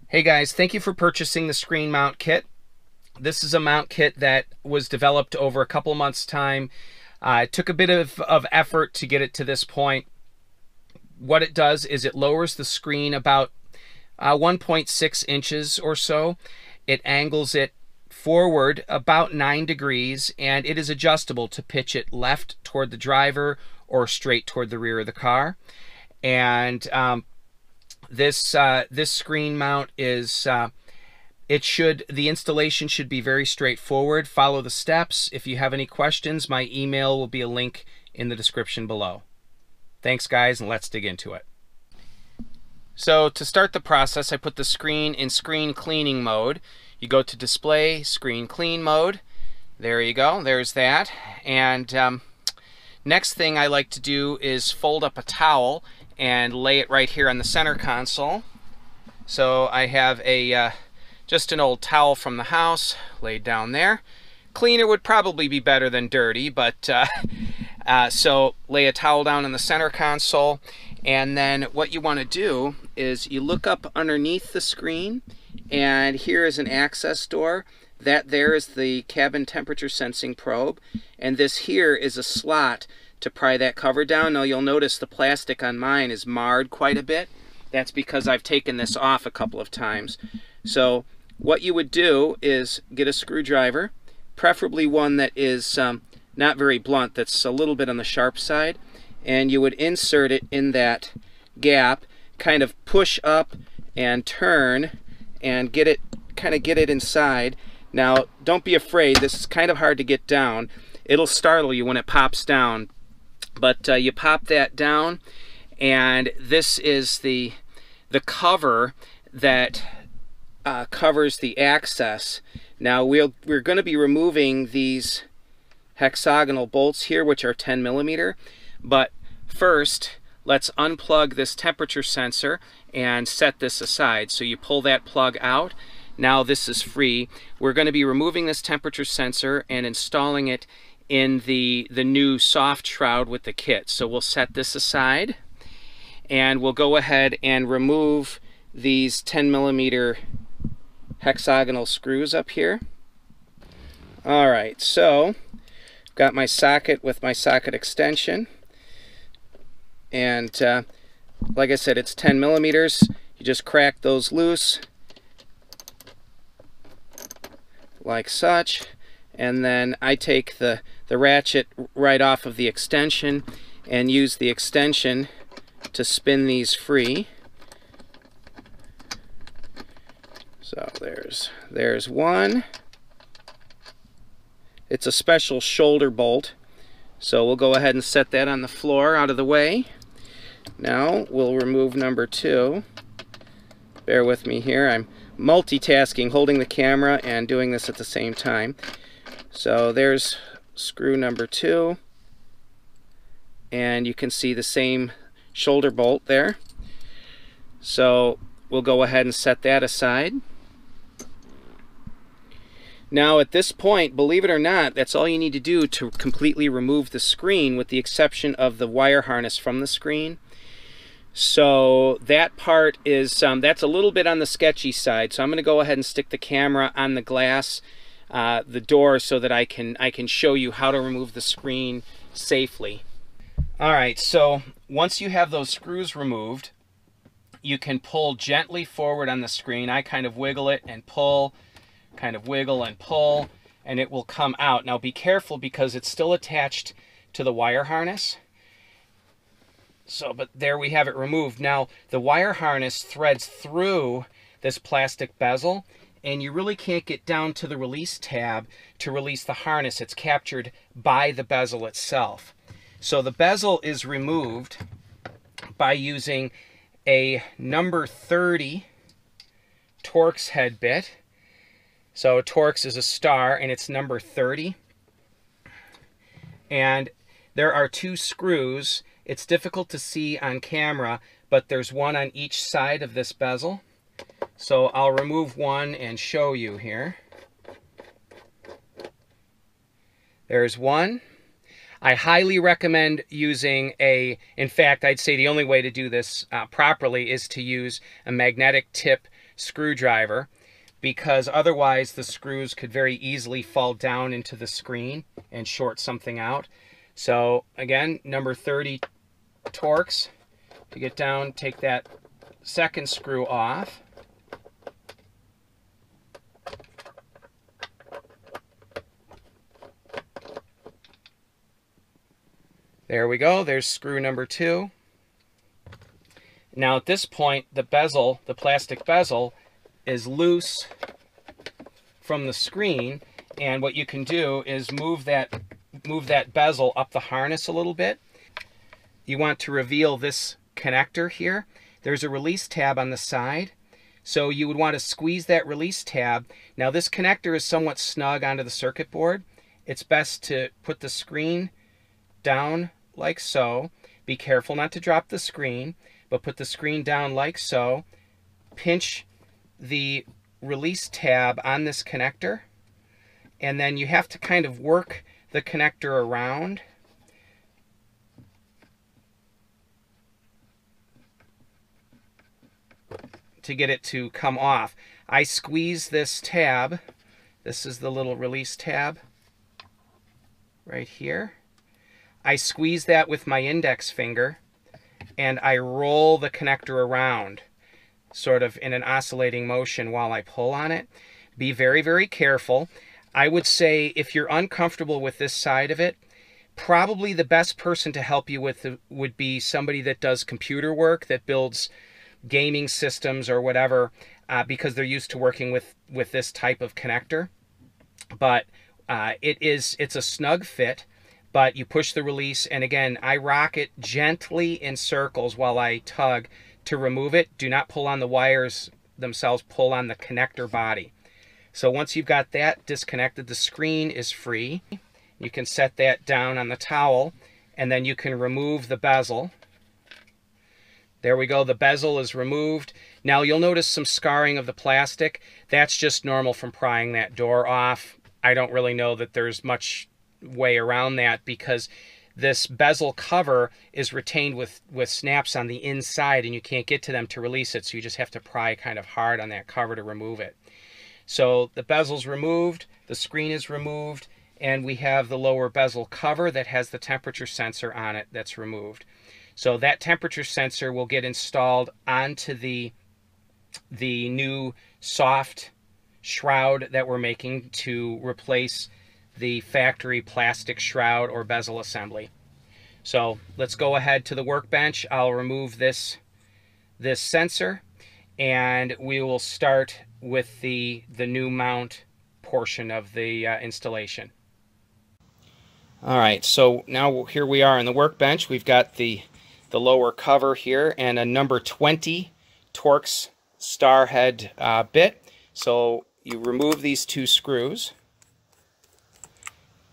Hey guys, thank you for purchasing the screen mount kit. This is a mount kit that was developed over a couple months' time. It took a bit of effort to get it to this point. What it does is it lowers the screen about 1.6 inches or so. It angles it forward about 9 degrees, and it is adjustable to pitch it left toward the driver or straight toward the rear of the car. And this screen mount is the installation should be very straightforward. Follow the steps. If you have any questions, my email will be a link in the description below. Thanks guys, and let's dig into it. So to start the process, I put the screen in screen cleaning mode. You go to display, screen clean mode. There you go, there's that. And next thing I like to do is fold up a towel and lay it right here on the center console. So I have a just an old towel from the house laid down there. Cleaner would probably be better than dirty, but so lay a towel down in the center console, and then what you want to do is you look up underneath the screen, and here is an access door. That there is the cabin temperature sensing probe, and this here is a slot to pry that cover down. Now you'll notice the plastic on mine is marred quite a bit. That's because I've taken this off a couple of times. So what you would do is get a screwdriver, preferably one that is not very blunt, that's a little bit on the sharp side, and you would insert it in that gap, kind of push up and turn and get it inside. Now don't be afraid, this is kind of hard to get down. It'll startle you when it pops down, but you pop that down, and this is the cover that covers the access. Now we're going to be removing these hexagonal bolts here, which are 10 millimeter, but first let's unplug this temperature sensor and set this aside. So you pull that plug out. Now this is free. We're going to be removing this temperature sensor and installing it in the new soft shroud with the kit. So we'll set this aside, and we'll go ahead and remove these 10 millimeter hexagonal screws up here. Alright, so got my socket with my socket extension, and like I said, it's 10 millimeters. You just crack those loose like such, and then I take the ratchet right off of the extension and use the extension to spin these free. So there's one. It's a special shoulder bolt, so we'll go ahead and set that on the floor out of the way. Now we'll remove number 2. Bear with me here, I'm multitasking, holding the camera and doing this at the same time. So there's screw number 2, and you can see the same shoulder bolt there. So we'll go ahead and set that aside. Now at this point, believe it or not, that's all you need to do to completely remove the screen, with the exception of the wire harness from the screen. So that part is that's a little bit on the sketchy side. So I'm going to go ahead and stick the camera on the glass, the door, so that I can show you how to remove the screen safely. All right, so once you have those screws removed, you can pull gently forward on the screen. I kind of wiggle it and pull, kind of wiggle and pull, and it will come out. Now be careful, because it's still attached to the wire harness. So, but there we have it removed. Now the wire harness threads through this plastic bezel, and you really can't get down to the release tab to release the harness. It's captured by the bezel itself. So the bezel is removed by using a number 30 Torx head bit. So Torx is a star, and it's number 30. And there are 2 screws. It's difficult to see on camera, but there's one on each side of this bezel. So I'll remove one and show you here. There's one. I highly recommend using in fact, I'd say the only way to do this properly is to use a magnetic tip screwdriver, because otherwise the screws could very easily fall down into the screen and short something out. So again, number 30 Torx to get down, take that second screw off. There we go, there's screw number 2. Now at this point, the bezel, the plastic bezel, is loose from the screen, and what you can do is move that bezel up the harness a little bit. You want to reveal this connector here. There's a release tab on the side, so you would want to squeeze that release tab. Now this connector is somewhat snug onto the circuit board. It's best to put the screen down like so. Be careful not to drop the screen, but put the screen down like so. Pinch the release tab on this connector, and then you have to kind of work the connector around. To get it to come off. I squeeze this tab. This is the little release tab right here. I squeeze that with my index finger, and I roll the connector around, sort of in an oscillating motion while I pull on it. Be very, very careful. I would say if you're uncomfortable with this side of it, probably the best person to help you with it would be somebody that does computer work, that builds gaming systems or whatever, because they're used to working with this type of connector. But it's a snug fit, but you push the release, and again, I rock it gently in circles while I tug to remove it. Do not pull on the wires themselves, pull on the connector body. So once you've got that disconnected, the screen is free. You can set that down on the towel, and then you can remove the bezel. There we go, the bezel is removed. Now you'll notice some scarring of the plastic. That's just normal from prying that door off. I don't really know that there's much way around that, because this bezel cover is retained with snaps on the inside, and you can't get to them to release it, so you just have to pry kind of hard on that cover to remove it. So the bezel's removed, the screen is removed, and we have the lower bezel cover that has the temperature sensor on it that's removed. So that temperature sensor will get installed onto the new soft shroud that we're making to replace the factory plastic shroud or bezel assembly. So let's go ahead to the workbench. I'll remove this sensor, and we will start with the new mount portion of the installation. All right, so now here we are in the workbench. We've got the lower cover here and a number 20 Torx star head bit. So you remove these 2 screws,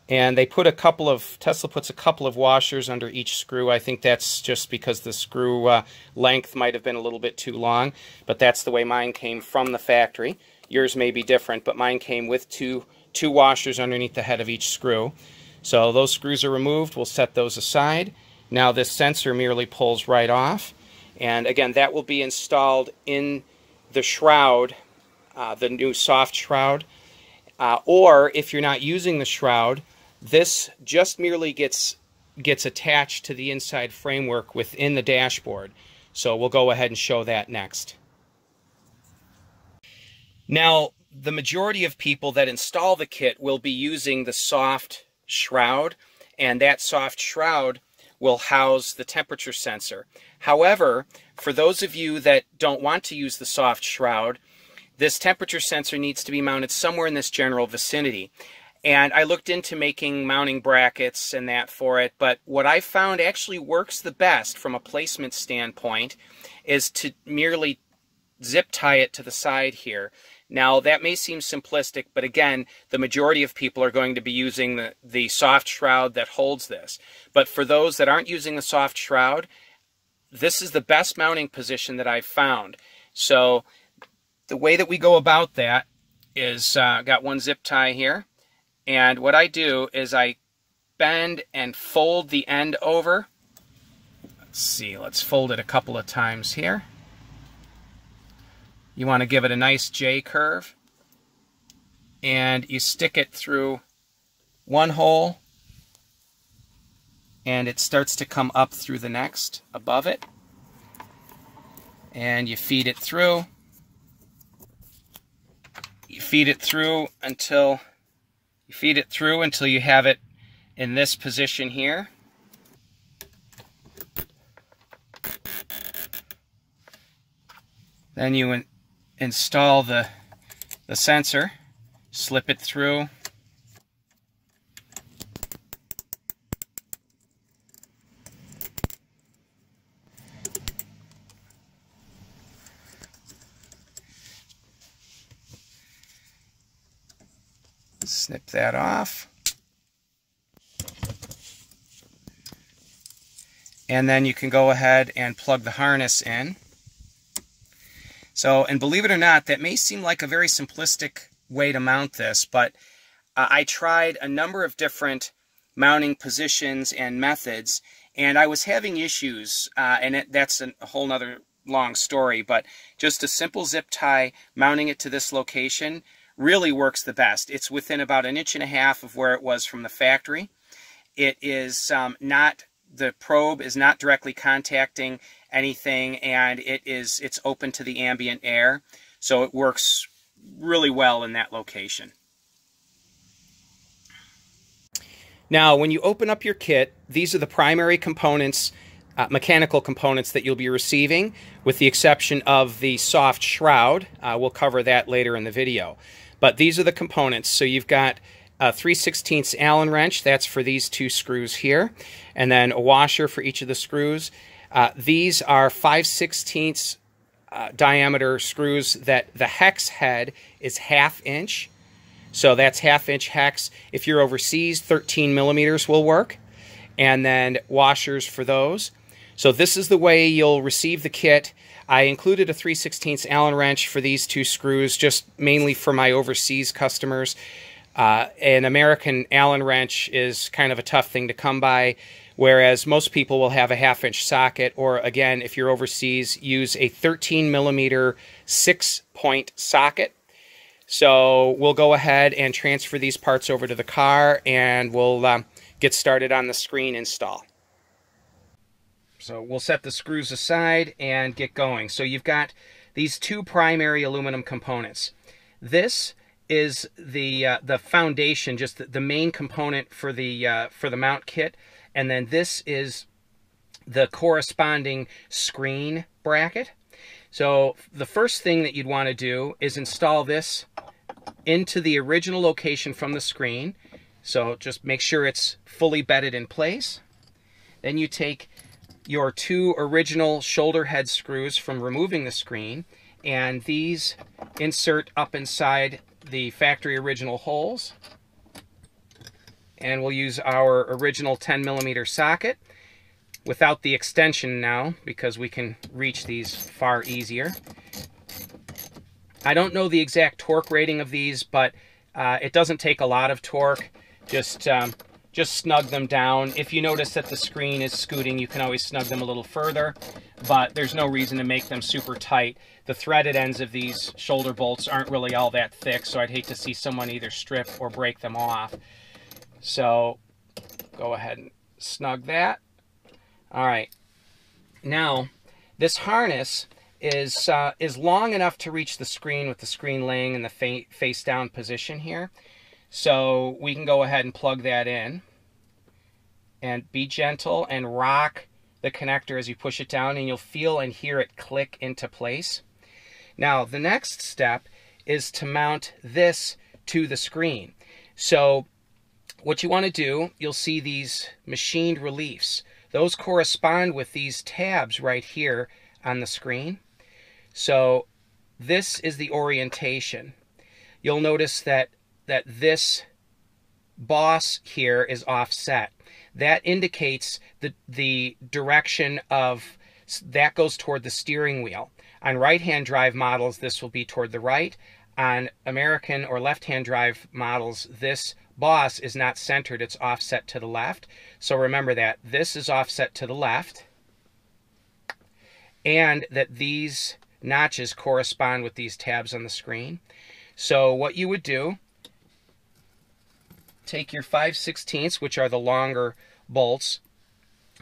and they put Tesla puts a couple of washers under each screw. I think that's just because the screw length might have been a little bit too long, but that's the way mine came from the factory. Yours may be different, but mine came with two washers underneath the head of each screw. So those screws are removed. We'll set those aside. Now this sensor merely pulls right off, and again, that will be installed in the shroud, the new soft shroud, or if you're not using the shroud, this just merely gets attached to the inside framework within the dashboard. So we'll go ahead and show that next. Now, the majority of people that install the kit will be using the soft shroud, and that soft shroud will house the temperature sensor. However, for those of you that don't want to use the soft shroud, this temperature sensor needs to be mounted somewhere in this general vicinity. And I looked into making mounting brackets and that for it, but what I found actually works the best from a placement standpoint is to merely zip tie it to the side here. Now, that may seem simplistic, but again, the majority of people are going to be using the soft shroud that holds this. But for those that aren't using the soft shroud, this is the best mounting position that I've found. So the way that we go about that is, got one zip tie here, and what I do is I bend and fold the end over. Let's see, let's fold it a couple of times here. You want to give it a nice J curve, and you stick it through one hole, and it starts to come up through the next above it, and you feed it through. You feed it through until you have it in this position here. Then you install the sensor, slip it through. Snip that off. And then you can go ahead and plug the harness in. So, and believe it or not, that may seem like a very simplistic way to mount this, but I tried a number of different mounting positions and methods, and I was having issues, and that's a whole nother long story, but just a simple zip tie, mounting it to this location, really works the best. It's within about 1.5 inches of where it was from the factory. It is the probe is not directly contacting anything, and it's open to the ambient air, so it works really well in that location. Now, when you open up your kit, these are the primary components, mechanical components that you'll be receiving, with the exception of the soft shroud. We'll cover that later in the video. But these are the components. So you've got a 3/16 Allen wrench, that's for these 2 screws here, and then a washer for each of the screws. These are 5/16 diameter screws that the hex head is 1/2 inch. So that's 1/2 inch hex. If you're overseas, 13 millimeters will work. And then washers for those. So this is the way you'll receive the kit. I included a 3/16 Allen wrench for these 2 screws, just mainly for my overseas customers. An American Allen wrench is kind of a tough thing to come by, whereas most people will have a 1/2 inch socket, or again, if you're overseas, use a 13 millimeter 6-point socket. So we'll go ahead and transfer these parts over to the car, and we'll get started on the screen install. So we'll set the screws aside and get going. So you've got these 2 primary aluminum components. This is the foundation, just the main component for the mount kit, and then this is the corresponding screen bracket. So the first thing that you'd want to do is install this into the original location from the screen. So just make sure it's fully bedded in place. Then you take your 2 original shoulder head screws from removing the screen, and these insert up inside the factory original holes. And we'll use our original 10 millimeter socket without the extension now, because we can reach these far easier. I don't know the exact torque rating of these, but it doesn't take a lot of torque. Just snug them down. If you notice that the screen is scooting, you can always snug them a little further, but there's no reason to make them super tight. The threaded ends of these shoulder bolts aren't really all that thick, so I'd hate to see someone either strip or break them off. So go ahead and snug that. All right. Now, this harness is long enough to reach the screen with the screen laying in the face down position here. So we can go ahead and plug that in, and be gentle and rock the connector as you push it down, and you'll feel and hear it click into place. Now, the next step is to mount this to the screen. So what you want to do, you'll see these machined reliefs. Those correspond with these tabs right here on the screen. So this is the orientation. You'll notice that this boss here is offset. That indicates the direction of, that goes toward the steering wheel. On right-hand drive models, this will be toward the right. On American or left-hand drive models, this boss is not centered, it's offset to the left. So remember that this is offset to the left, and that these notches correspond with these tabs on the screen. So what you would do, take your 5/16, which are the longer bolts,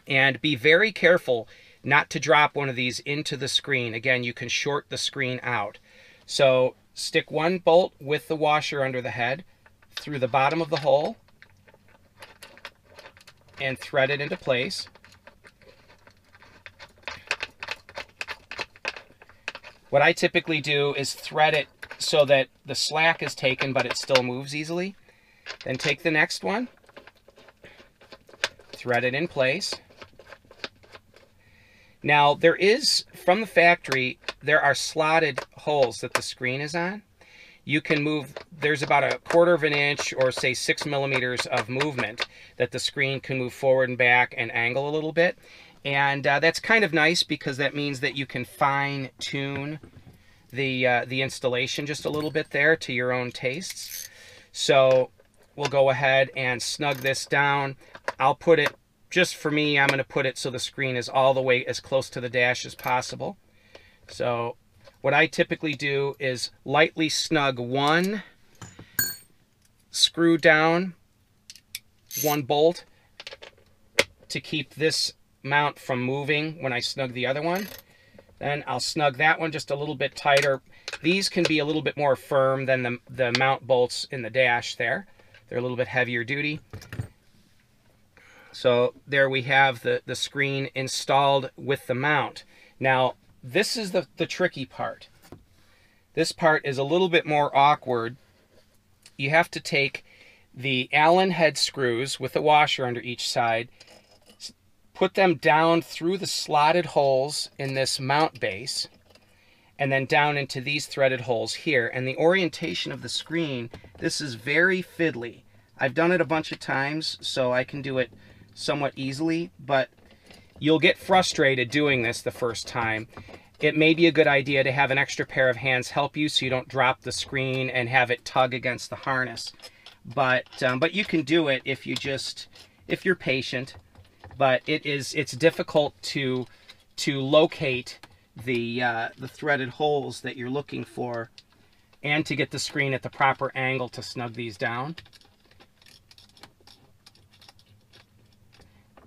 and be very careful not to drop one of these into the screen. Again, you can short the screen out. So stick one bolt with the washer under the head through the bottom of the hole and thread it into place. What I typically do is thread it so that the slack is taken but it still moves easily. Then take the next one, thread it in place. Now there is, from the factory, there are slotted holes that the screen is on. You can move, there's about 1/4 of an inch or say 6 millimeters of movement that the screen can move forward and back and angle a little bit. And that's kind of nice because that means that you can fine tune the installation just a little bit there to your own tastes. So we'll go ahead and snug this down. I'll put it, just for me, I'm going to put it so the screen is all the way as close to the dash as possible. So what I typically do is lightly snug one screw down, one bolt, to keep this mount from moving when I snug the other one. Then I'll snug that one just a little bit tighter. These can be a little bit more firm than the mount bolts in the dash there. They're a little bit heavier duty. So there we have the screen installed with the mount. Now, this is the tricky part. This part is a little bit more awkward. You have to take the Allen head screws with the washer under each side, put them down through the slotted holes in this mount base, and then down into these threaded holes here. And the orientation of the screen, this is very fiddly. I've done it a bunch of times, so I can do it somewhat easily, but you'll get frustrated doing this the first time. It may be a good idea to have an extra pair of hands help you so you don't drop the screen and have it tug against the harness. But you can do it if you're patient. But it's difficult to locate the threaded holes that you're looking for, and to get the screen at the proper angle to snug these down.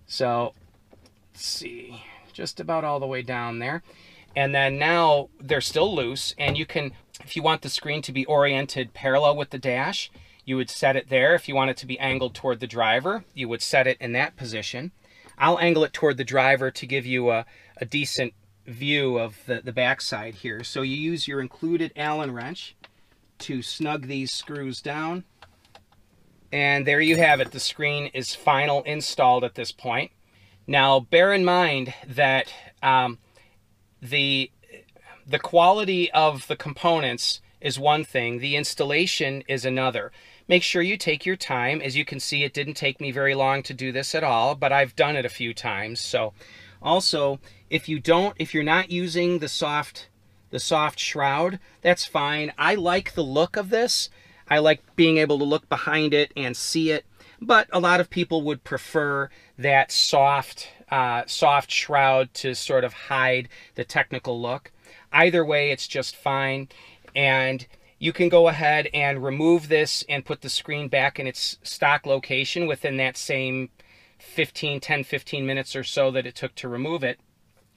So let's see, just about all the way down there. And then now they're still loose, and you can, if you want the screen to be oriented parallel with the dash, you would set it there. If you want it to be angled toward the driver, you would set it in that position. I'll angle it toward the driver to give you a decent view of the backside here. So you use your included Allen wrench to snug these screws down. And there you have it. The screen is final installed at this point. Now, bear in mind that the quality of the components is one thing. The installation is another. Make sure you take your time. As you can see, it didn't take me very long to do this at all, but I've done it a few times. So also, if you're not using the soft shroud, that's fine. I like the look of this. I like being able to look behind it and see it, but a lot of people would prefer that soft shroud to sort of hide the technical look. Either way, it's just fine. And you can go ahead and remove this and put the screen back in its stock location within that same 10-15 minutes or so that it took to remove it,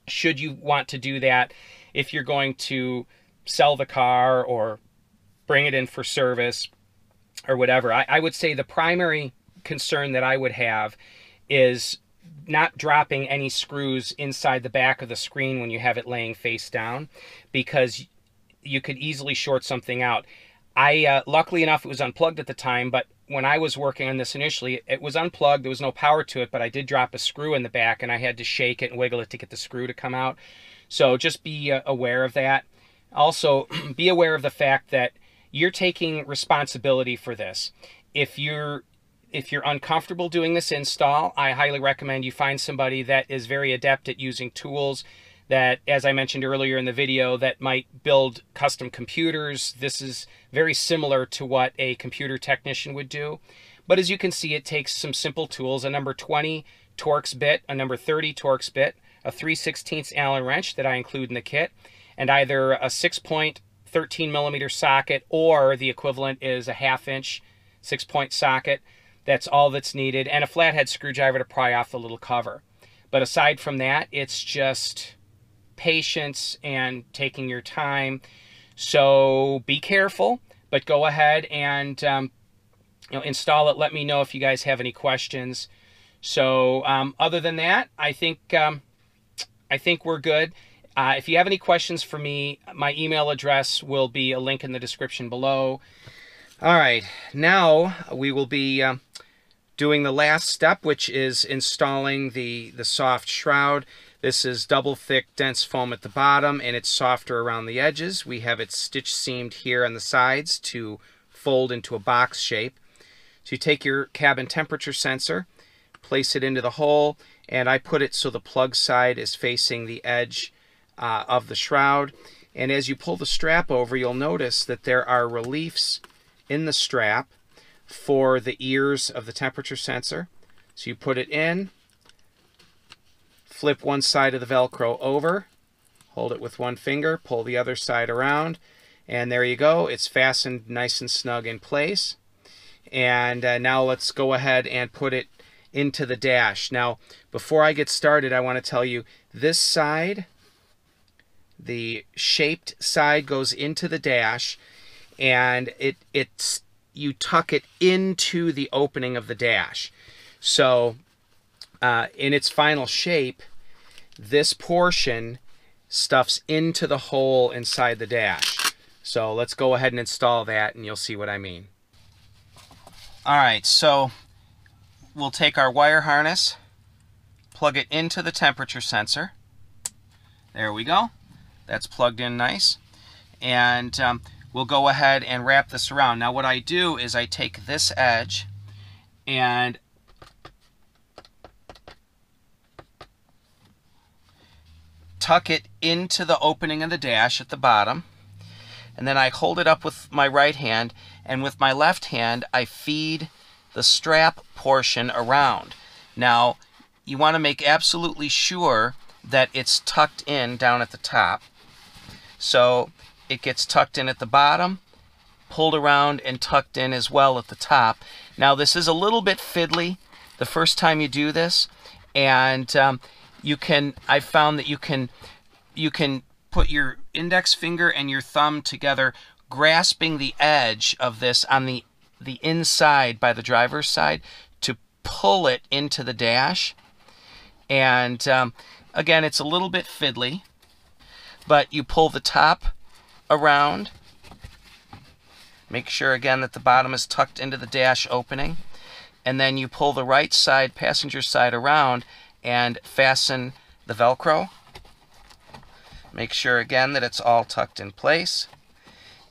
should you want to do that if you're going to sell the car or bring it in for service or whatever. I would say the primary concern that I would have is not dropping any screws inside the back of the screen when you have it laying face down, because you could easily short something out. Luckily enough, it was unplugged at the time, but when I was working on this initially, it was unplugged. There was no power to it, but I did drop a screw in the back, and I had to shake it and wiggle it to get the screw to come out. So just be aware of that. Also, be aware of the fact that you're taking responsibility for this. If you're uncomfortable doing this install, I highly recommend you find somebody that is very adept at using tools that, as I mentioned earlier in the video, that might build custom computers. This is very similar to what a computer technician would do. But as you can see, it takes some simple tools: a number 20 Torx bit, a number 30 Torx bit, a 3/16 Allen wrench that I include in the kit, and either a 6-point 13mm socket or the equivalent is a 1/2-inch 6-point socket. That's all that's needed, and a flathead screwdriver to pry off the little cover. But aside from that, it's just patience and taking your time. So be careful, but go ahead and install it. Let me know if you guys have any questions. So other than that, I think we're good. If you have any questions for me, my email address will be a link in the description below. All right, now we will be doing the last step, which is installing the soft shroud. This is double thick dense foam at the bottom, and it's softer around the edges. We have it stitch seamed here on the sides to fold into a box shape. So you take your cabin temperature sensor, place it into the hole, and I put it so the plug side is facing the edge of the shroud. And as you pull the strap over, you'll notice that there are reliefs in the strap for the ears of the temperature sensor. So you put it in, flip one side of the Velcro over, hold it with one finger, pull the other side around, and there you go. It's fastened nice and snug in place. And now let's go ahead and put it into the dash. Now, before I get started, I want to tell you this side, the shaped side, goes into the dash, and you tuck it into the opening of the dash. So in its final shape, this portion stuffs into the hole inside the dash. So let's go ahead and install that, and you'll see what I mean. All right, so we'll take our wire harness, plug it into the temperature sensor. There we go. That's plugged in nice. And we'll go ahead and wrap this around. Now what I do is I take this edge and tuck it into the opening of the dash at the bottom. And then I hold it up with my right hand, and with my left hand I feed the strap portion around. Now you want to make absolutely sure that it's tucked in down at the top. So it gets tucked in at the bottom, pulled around, and tucked in as well at the top. Now this is a little bit fiddly the first time you do this, and I found that you can put your index finger and your thumb together, grasping the edge of this on the inside by the driver's side to pull it into the dash. And again, it's a little bit fiddly, but you pull the top around. Make sure again that the bottom is tucked into the dash opening, and then you pull the right side, passenger side, around and fasten the Velcro. Make sure again that it's all tucked in place,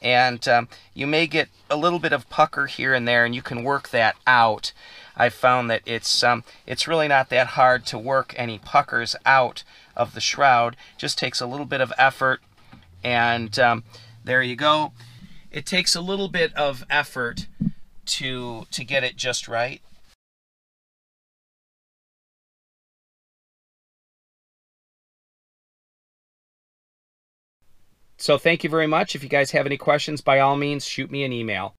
and you may get a little bit of pucker here and there, and you can work that out. I've found that it's really not that hard to work any puckers out of the shroud. Just takes a little bit of effort, and there you go. It takes a little bit of effort to get it just right. So thank you very much. If you guys have any questions, by all means, shoot me an email.